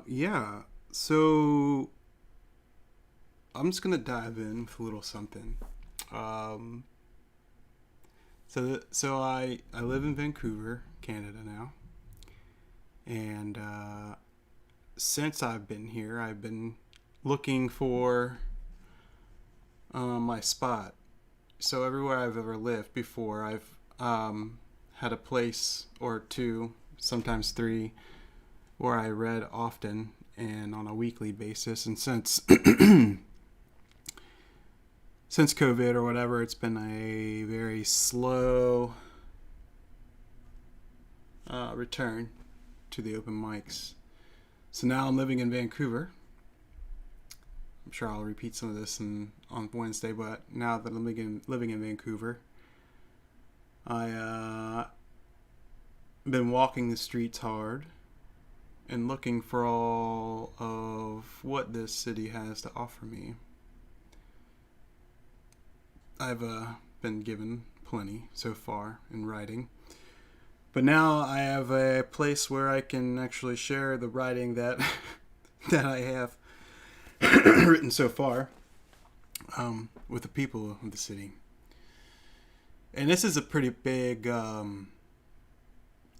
Yeah. So I'm just gonna dive in with a little something. Um, so I live in Vancouver, Canada now, and since I've been here, I've been looking for my spot. So everywhere I've ever lived before, I've had a place or two, sometimes three, where I read often and on a weekly basis. And since COVID or whatever, it's been a very slow return to the open mics. So now I'm living in Vancouver. I'm sure I'll repeat some of this on Wednesday, but now that I'm living in Vancouver, I been walking the streets hard and looking for all of what this city has to offer me. I've been given plenty so far in writing, but now I have a place where I can actually share the writing that that I have written so far with the people of the city. And this is a pretty big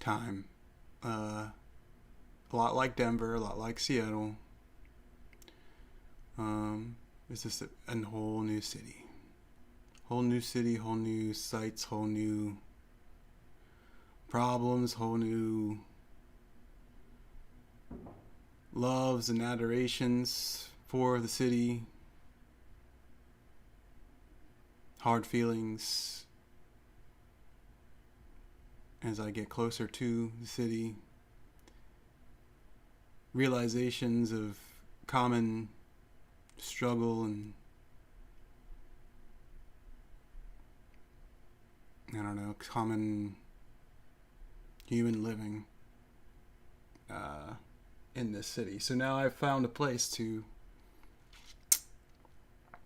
time. A lot like Denver, a lot like Seattle. It's just a whole new city. Whole new city, whole new sights, whole new problems, whole new loves and adorations for the city, hard feelings as I get closer to the city, realizations of common struggle and I don't know, common human living in this city. So now I've found a place to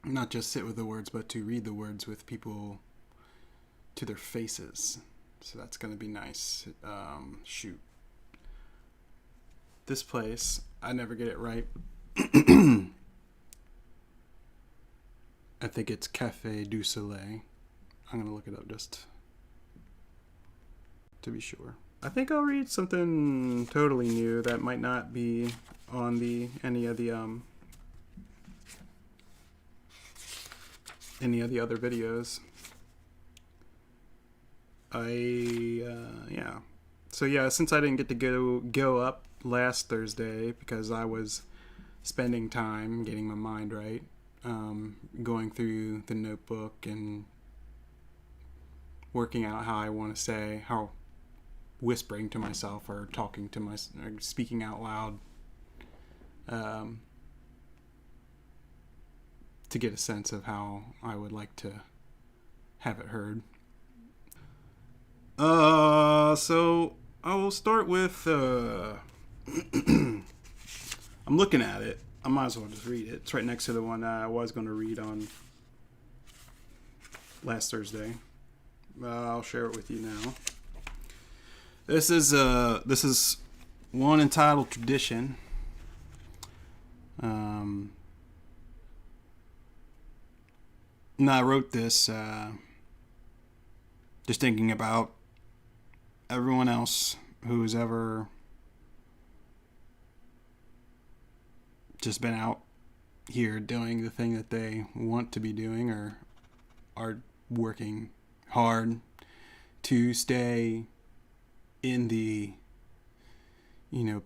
not just sit with the words, but to read the words with people to their faces. So that's going to be nice. Shoot. This place, I never get it right. I think it's Cafe du Soleil. I'm going to look it up just to be sure. I think I'll read something totally new that might not be on any of the other videos. Yeah. So yeah, since I didn't get to go up last Thursday because I was spending time getting my mind right, going through the notebook and working out how I want to say, how whispering to myself or talking to or speaking out loud, to get a sense of how I would like to have it heard. So I will start with, I'm looking at it. I might as well just read it. It's right next to the one that I was going to read on last Thursday. I'll share it with you now. This is one entitled Tradition. And I wrote this just thinking about everyone else who's ever just been out here doing the thing that they want to be doing or are working hard to stay in the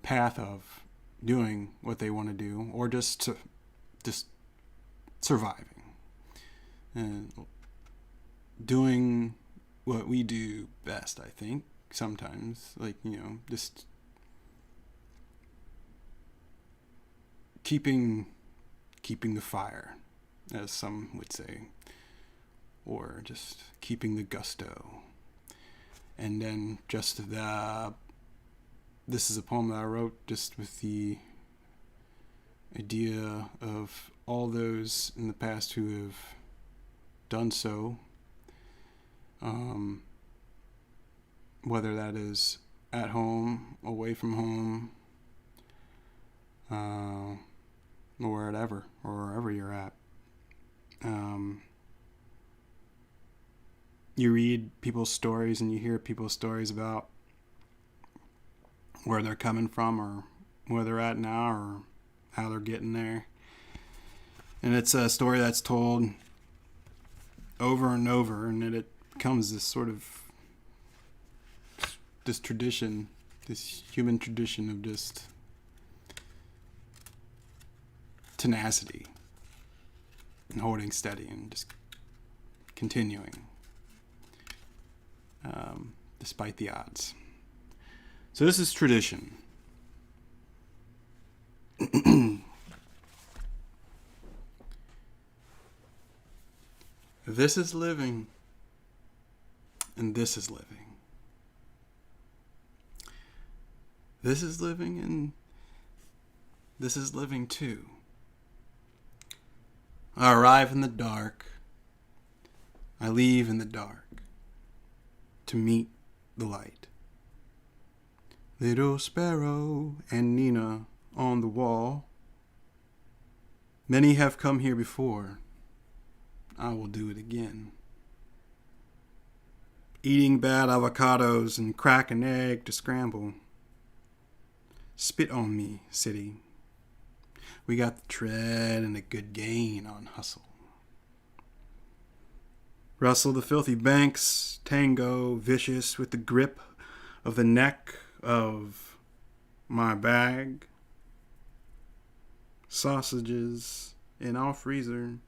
path of doing what they want to do, or just surviving and doing what we do best. I think sometimes, like, just keeping the fire, as some would say, or just keeping the gusto. And then just this is a poem that I wrote just with the idea of all those in the past who have done so, whether that is at home, away from home, or wherever you're at. You read people's stories and you hear people's stories about where they're coming from or where they're at now or how they're getting there. And it's a story that's told over and over, and it becomes this sort of this tradition, this human tradition of just tenacity and holding steady and just continuing despite the odds. So this is tradition. This is living, and this is living. This is living, and this is living too. I arrive in the dark. I leave in the dark to meet the light. Little sparrow and Nina on the wall. Many have come here before. I will do it again. Eating bad avocados and crack an egg to scramble. Spit on me, city. We got the tread and a good gain on hustle. Rustle the filthy banks, tango, vicious with the grip of the neck of my bag. Sausages in our freezer.